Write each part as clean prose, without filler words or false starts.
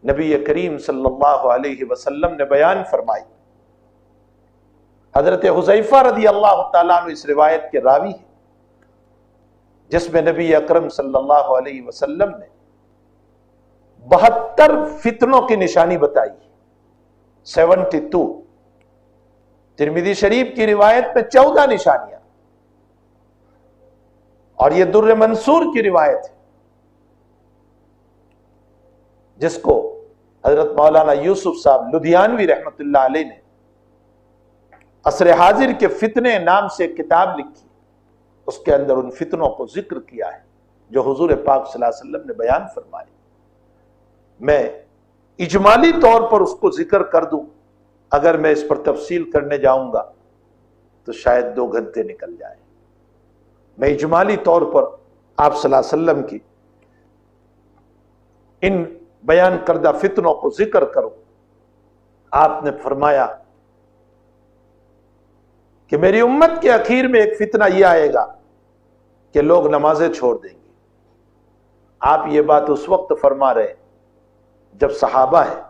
نبی کریم صلی اللہ علیہ وسلم نے بیان فرمائی. حضرت حذیفہ رضی اللہ تعالیٰ عنہ اس روایت کے راوی ہیں، جس میں نبی اکرم صلی اللہ علیہ وسلم نے 72 فتنوں کی نشانی بتائی. 72. ترمذی شریف کی روایت میں 14 نشانیاں، اور یہ در منصور کی روایت ہے، جس کو حضرت مولانا یوسف صاحب لدھیانوی رحمت اللہ علیہ نے عصر حاضر کے فتنے نام سے ایک کتاب لکھی. اس کے اندر ان فتنوں کو ذکر کیا ہے جو حضور پاک صلی اللہ علیہ وسلم نے بیان فرمائے. میں اجمالی طور پر اس کو ذکر کر دوں، اگر میں اس پر تفصیل کرنے جاؤں گا تو شاید 2 گھنٹے نکل جائے. میں اجمالی طور پر آپ صلی اللہ علیہ وسلم کی ان بیان کردہ فتنوں کو ذکر کروں. آپ نے فرمایا کہ میری امت کے اخیر میں ایک فتنہ یہ آئے گا کہ لوگ نمازیں چھوڑ دیں گے. آپ یہ بات اس وقت فرما رہے جب صحابہ ہے،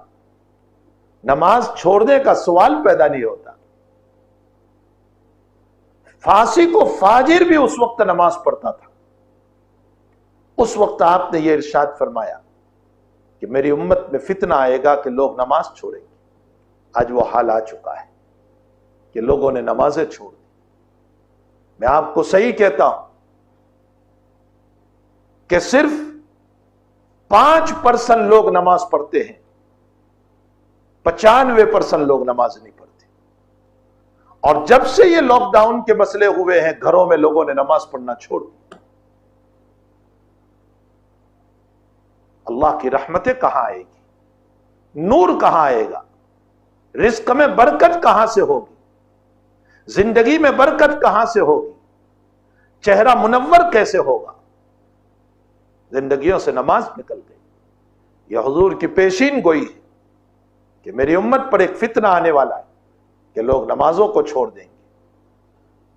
نماز چھوڑنے کا سوال پیدا نہیں ہوتا. فاسق و فاجر بھی اس وقت نماز پڑھتا تھا. اس وقت آپ نے یہ ارشاد فرمایا کہ میری امت میں فتنہ آئے گا کہ لوگ نماز چھوڑیں گے. آج وہ حال آ چکا ہے کہ لوگوں نے نمازیں چھوڑ دی. میں آپ کو صحیح کہتا ہوں کہ صرف 5% لوگ نماز پڑھتے ہیں، 95% لوگ نماز نہیں پڑھتے. اور جب سے یہ لاک ڈاؤن کے مسئلے ہوئے ہیں، گھروں میں لوگوں نے نماز پڑھنا چھوڑ دی. اللہ کی رحمتیں کہاں آئے گی؟ نور کہاں آئے گا؟ رزق میں برکت کہاں سے ہوگی؟ زندگی میں برکت کہاں سے ہوگی؟ چہرہ منور کیسے ہوگا؟ زندگیوں سے نماز نکل گئی. یہ حضور کی پیشین گوئی ہے کہ میری امت پر ایک فتنہ آنے والا ہے کہ لوگ نمازوں کو چھوڑ دیں گے.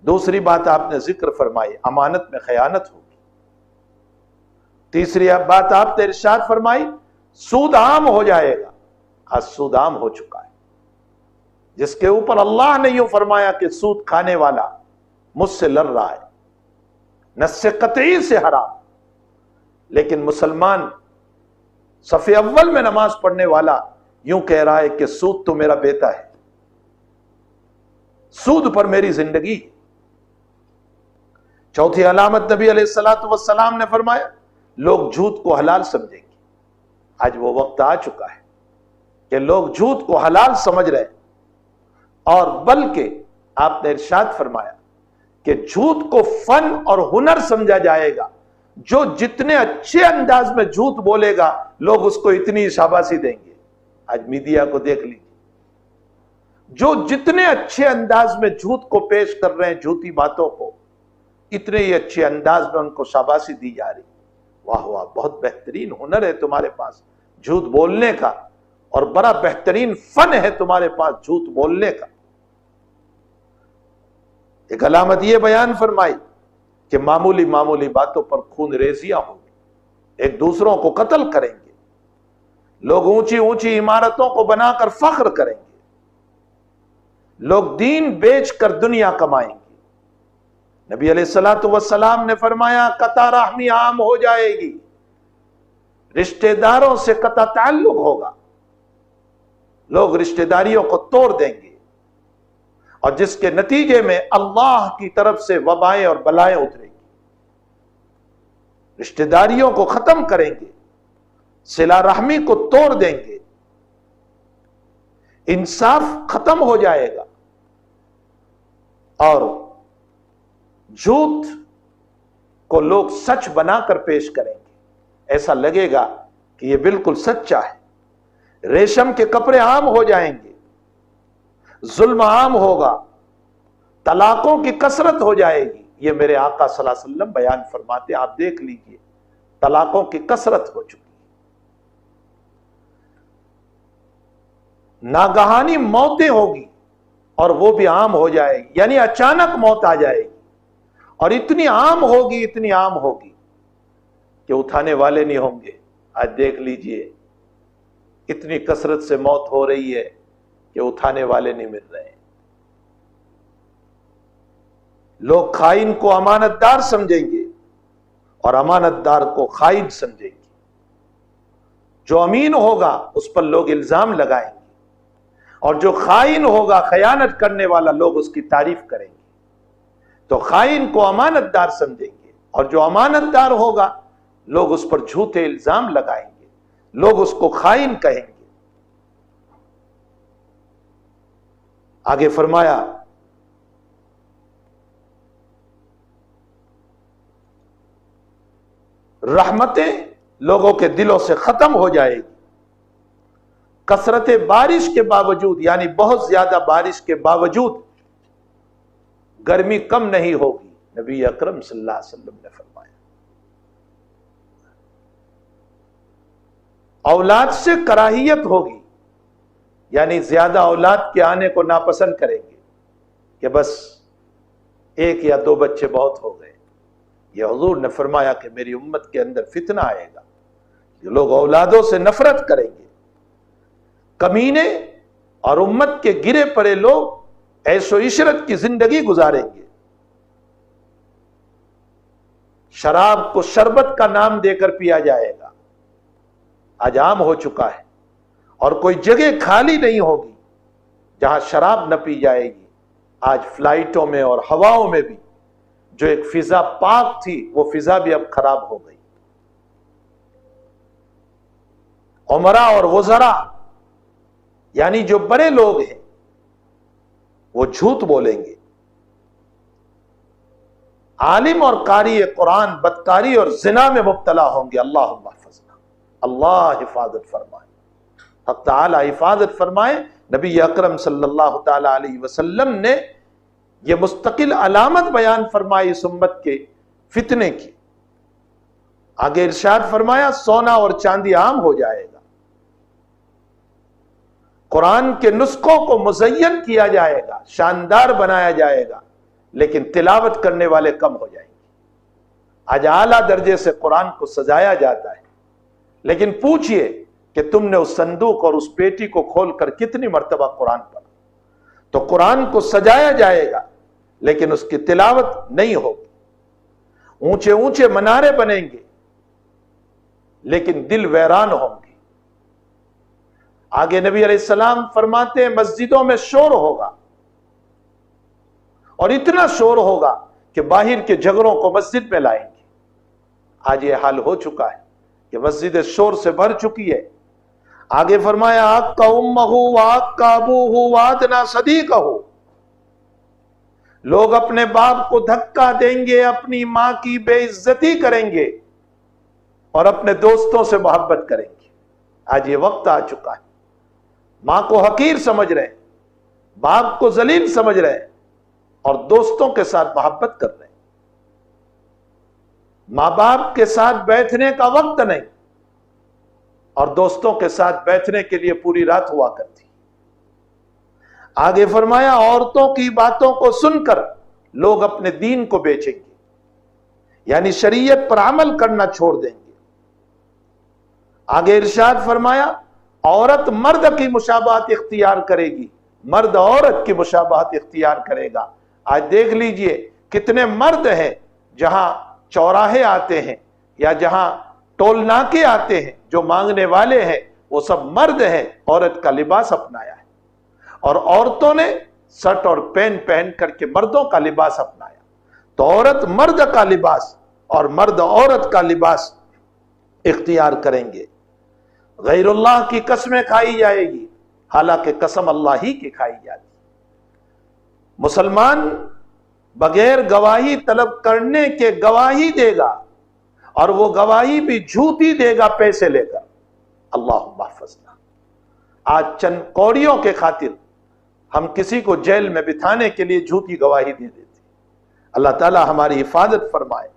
دوسری بات آپ نے ذکر فرمائی، امانت میں خیانت ہوگی. تیسری بات آپ نے ارشاد فرمائی، سود عام ہو جائے گا. آج سود عام ہو چکا ہے، جس کے اوپر اللہ نے یوں فرمایا کہ سود کھانے والا مجھ سے لڑ رہا ہے، نص قطعی سے حرام. لیکن مسلمان صف اول میں نماز پڑھنے والا یوں کہہ رہا ہے کہ سود تو میرا بیٹا ہے، سود پر میری زندگی. چوتھی علامت نبی علیہ الصلوۃ والسلام نے فرمایا لوگ جھوٹ کو حلال سمجھیں گے. آج وہ وقت آ چکا ہے کہ لوگ جھوٹ کو حلال سمجھ رہے ہیں، اور بلکہ آپ نے ارشاد فرمایا کہ جھوٹ کو فن اور ہنر سمجھا جائے گا. جو جتنے اچھے انداز میں جھوٹ بولے گا لوگ اس کو اتنی شاباشی دیں گے. آج میڈیا کو دیکھ لیجیے، جو جتنے اچھے انداز میں جھوٹ کو پیش کر رہے ہیں، جھوٹی باتوں کو، اتنے ہی اچھے انداز میں ان کو شاباشی دی جا رہی. واہ واہ، بہت بہترین ہنر ہے تمہارے پاس جھوٹ بولنے کا، اور بڑا بہترین فن ہے تمہارے پاس جھوٹ بولنے کا. ایک علامت یہ بیان فرمائی کہ معمولی معمولی باتوں پر خون ریزیاں ہوں گی، ایک دوسروں کو قتل کریں گے، لوگ اونچی اونچی عمارتوں کو بنا کر فخر کریں گے، لوگ دین بیچ کر دنیا کمائیں گے. نبی علیہ الصلوۃ والسلام نے فرمایا قطع رحمی عام ہو جائے گی، رشتہ داروں سے قطع تعلق ہوگا، لوگ رشتہ داریوں کو توڑ دیں گے، اور جس کے نتیجے میں اللہ کی طرف سے وبائیں اور بلائیں اتریں گی. رشتہ داریوں کو ختم کریں گے، صلہ رحمی کو توڑ دیں گے، انصاف ختم ہو جائے گا، اور جھوٹ کو لوگ سچ بنا کر پیش کریں گے. ایسا لگے گا کہ یہ بالکل سچا ہے. ریشم کے کپڑے عام ہو جائیں گے، ظلم عام ہوگا، طلاقوں کی کثرت ہو جائے گی. یہ میرے آقا صلی اللہ علیہ وسلم بیان فرماتے، آپ دیکھ لیجئے طلاقوں کی کثرت ہو چکی. ناگہانی موتیں ہوگی اور وہ بھی عام ہو جائے گی، یعنی اچانک موت آ جائے گی، اور اتنی عام ہوگی، اتنی عام ہوگی کہ اٹھانے والے نہیں ہوں گے. آج دیکھ لیجئے اتنی کثرت سے موت ہو رہی ہے کہ اٹھانے والے نہیں مل رہے ہیں۔ لوگ خائن کو امانت دار سمجھیں گے اور امانت دار کو خائن سمجھیں گے۔ جو امین ہوگا اس پر لوگ الزام لگائیں گے، اور جو خائن ہوگا، خیانت کرنے والا، لوگ اس کی تعریف کریں گے۔ تو خائن کو امانت دار سمجھیں گے، اور جو امانت دار ہوگا لوگ اس پر جھوٹے الزام لگائیں گے، لوگ اس کو خائن کہیں گے۔ آگے فرمایا رحمتیں لوگوں کے دلوں سے ختم ہو جائے گی۔ کثرت بارش کے باوجود، یعنی بہت زیادہ بارش کے باوجود گرمی کم نہیں ہوگی، نبی اکرم صلی اللہ علیہ وسلم نے فرمایا۔ اولاد سے کراہیت ہوگی، یعنی زیادہ اولاد کے آنے کو ناپسند کریں گے کہ بس ایک یا دو بچے بہت ہو گئے۔ یہ حضور نے فرمایا کہ میری امت کے اندر فتنہ آئے گا، کہ لوگ اولادوں سے نفرت کریں گے، کمینے اور امت کے گرے پڑے لوگ عیش و عشرت کی زندگی گزاریں گے۔ شراب کو شربت کا نام دے کر پیا جائے گا، آج عام ہو چکا ہے، اور کوئی جگہ خالی نہیں ہوگی جہاں شراب نہ پی جائے گی۔ آج فلائٹوں میں اور ہواؤں میں بھی جو ایک فضا پاک تھی، وہ فضا بھی اب خراب ہو گئی۔ عمرا اور وزراء، یعنی جو بڑے لوگ ہیں، وہ جھوٹ بولیں گے۔ عالم اور قاری قرآن بدکاری اور زنا میں مبتلا ہوں گے۔ اللہم احفظنا، اللہ حفاظت فرمائے، حق تعالی حفاظت فرمائے۔ نبی اکرم صلی اللہ تعالی علیہ وسلم نے یہ مستقل علامت بیان فرمائی اس امت کے فتنے کی۔ آگے ارشاد فرمایا سونا اور چاندی عام ہو جائے گا، قرآن کے نسخوں کو مزین کیا جائے گا، شاندار بنایا جائے گا، لیکن تلاوت کرنے والے کم ہو جائیں گے۔ آج اعلیٰ درجے سے قرآن کو سجایا جاتا ہے، لیکن پوچھئے کہ تم نے اس صندوق اور اس پیٹی کو کھول کر کتنی مرتبہ قرآن پڑھا؟ تو قرآن کو سجایا جائے گا، لیکن اس کی تلاوت نہیں ہوگی۔ اونچے اونچے منارے بنیں گے، لیکن دل ویران ہوں گے۔ آگے نبی علیہ السلام فرماتے ہیں مسجدوں میں شور ہوگا، اور اتنا شور ہوگا کہ باہر کے جھگڑوں کو مسجد میں لائیں گے۔ آج یہ حال ہو چکا ہے کہ مسجد شور سے بھر چکی ہے۔ آگے فرمایا آقا امہ وآقا ابوہ وادنا صدیقہ، لوگ اپنے باپ کو دھکا دیں گے، اپنی ماں کی بے عزتی کریں گے، اور اپنے دوستوں سے محبت کریں گے۔ آج یہ وقت آ چکا ہے، ماں کو حقیر سمجھ رہے ہیں، باپ کو ذلیل سمجھ رہے ہیں، اور دوستوں کے ساتھ محبت کر رہے ہیں۔ ماں باپ کے ساتھ بیٹھنے کا وقت نہیں، اور دوستوں کے ساتھ بیٹھنے کے لیے پوری رات ہوا کرتی۔ آگے فرمایا عورتوں کی باتوں کو سن کر لوگ اپنے دین کو بیچیں گے، یعنی شریعت پر عمل کرنا چھوڑ دیں گے۔ آگے ارشاد فرمایا عورت مرد کی مشابہت اختیار کرے گی، مرد عورت کی مشابہت اختیار کرے گا۔ آج دیکھ لیجئے کتنے مرد ہیں جہاں چوراہے آتے ہیں یا جہاں ٹول ناکے آتے ہیں، جو مانگنے والے ہیں وہ سب مرد ہیں، عورت کا لباس اپنایا ہے، اور عورتوں نے شرٹ اور پینٹ پہن کر کے مردوں کا لباس اپنایا۔ تو عورت مرد کا لباس اور مرد عورت کا لباس اختیار کریں گے۔ غیر اللہ کی قسمیں کھائی جائے گی، حالانکہ قسم اللہ ہی کی کھائی جاتی۔ مسلمان بغیر گواہی طلب کرنے کے گواہی دے گا، اور وہ گواہی بھی جھوٹی دے گا پیسے لے کر۔ اللہم احفظنا۔ آج چند کوڑیوں کے خاطر ہم کسی کو جیل میں بٹھانے کے لیے جھوٹی گواہی دے دیتے۔ اللہ تعالی ہماری حفاظت فرمائے۔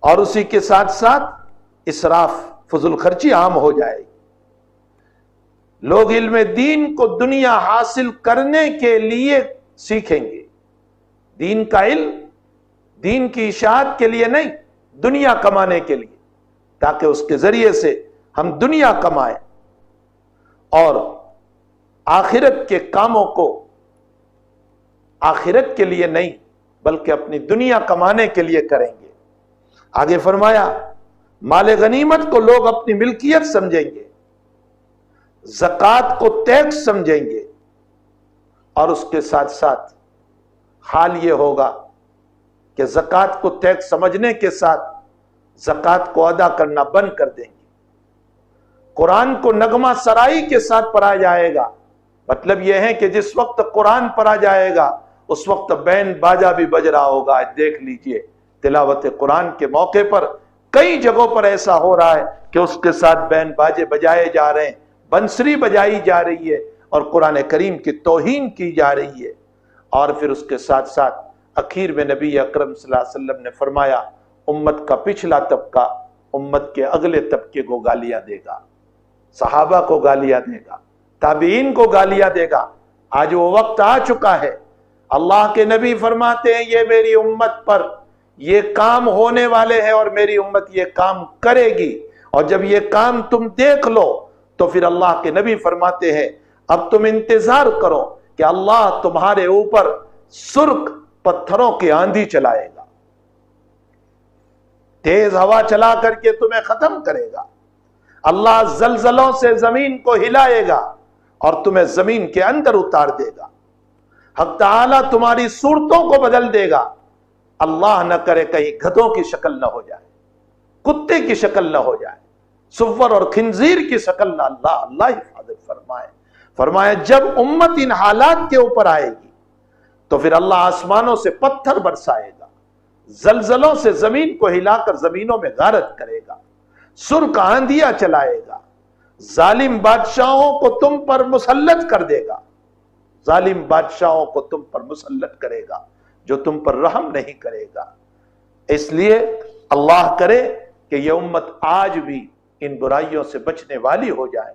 اور اسی کے ساتھ ساتھ اسراف، فضول خرچی عام ہو جائے گی۔ لوگ علم دین کو دنیا حاصل کرنے کے لیے سیکھیں گے، دین کا علم دین کی اشاعت کے لیے نہیں، دنیا کمانے کے لیے، تاکہ اس کے ذریعے سے ہم دنیا کمائیں۔ اور آخرت کے کاموں کو آخرت کے لیے نہیں بلکہ اپنی دنیا کمانے کے لیے کریں گے۔ آگے فرمایا مال غنیمت کو لوگ اپنی ملکیت سمجھیں گے، زکوٰۃ کو ٹیکس سمجھیں گے، اور اس کے ساتھ ساتھ حال یہ ہوگا کہ زکوٰۃ کو ٹیکس سمجھنے کے ساتھ زکوٰۃ کو ادا کرنا بند کر دیں گے۔ قرآن کو نغمہ سرائی کے ساتھ پڑھا جائے گا، مطلب یہ ہے کہ جس وقت قرآن پڑھا جائے گا اس وقت بین باجا بھی بج رہا ہوگا۔ دیکھ لیجئے تلاوت قرآن کے موقع پر کئی جگہوں پر ایسا ہو رہا ہے کہ اس کے ساتھ بین باجے بجائے جا رہے ہیں، بنسری بجائی جا رہی ہے اور قرآن کریم کی توہین کی جا رہی ہے۔ اور پھر اس کے ساتھ ساتھ اخیر میں نبی اکرم صلی اللہ علیہ وسلم نے فرمایا امت کا پچھلا طبقہ امت کے اگلے طبقے کو گالیاں دے گا، صحابہ کو گالیاں دے گا، تابعین کو گالیاں دے گا۔ آج وہ وقت آ چکا ہے، اللہ کے نبی فرماتے ہیں یہ میری امت پر یہ کام ہونے والے ہیں اور میری امت یہ کام کرے گی، اور جب یہ کام تم دیکھ لو تو پھر اللہ کے نبی فرماتے ہیں اب تم انتظار کرو کہ اللہ تمہارے اوپر سرخ پتھروں کی آندھی چلائے گا، تیز ہوا چلا کر کے تمہیں ختم کرے گا۔ اللہ زلزلوں سے زمین کو ہلائے گا اور تمہیں زمین کے اندر اتار دے گا۔ حق تعالیٰ تمہاری صورتوں کو بدل دے گا، اللہ نہ کرے کہیں گدھوں کی شکل نہ ہو جائے، کتے کی شکل نہ ہو جائے، سور اور خنزیر کی شکل نہ، اللہ حفاظت فرمائے۔ فرمایا جب امت ان حالات کے اوپر آئے گی تو پھر اللہ آسمانوں سے پتھر برسائے گا، زلزلوں سے زمین کو ہلا کر زمینوں میں غارت کرے گا، سرخ آندھیاں چلائے گا، ظالم بادشاہوں کو تم پر مسلط کر دے گا، ظالم بادشاہوں کو تم پر مسلط کرے گا جو تم پر رحم نہیں کرے گا۔ اس لیے اللہ کرے کہ یہ امت آج بھی ان برائیوں سے بچنے والی ہو جائے۔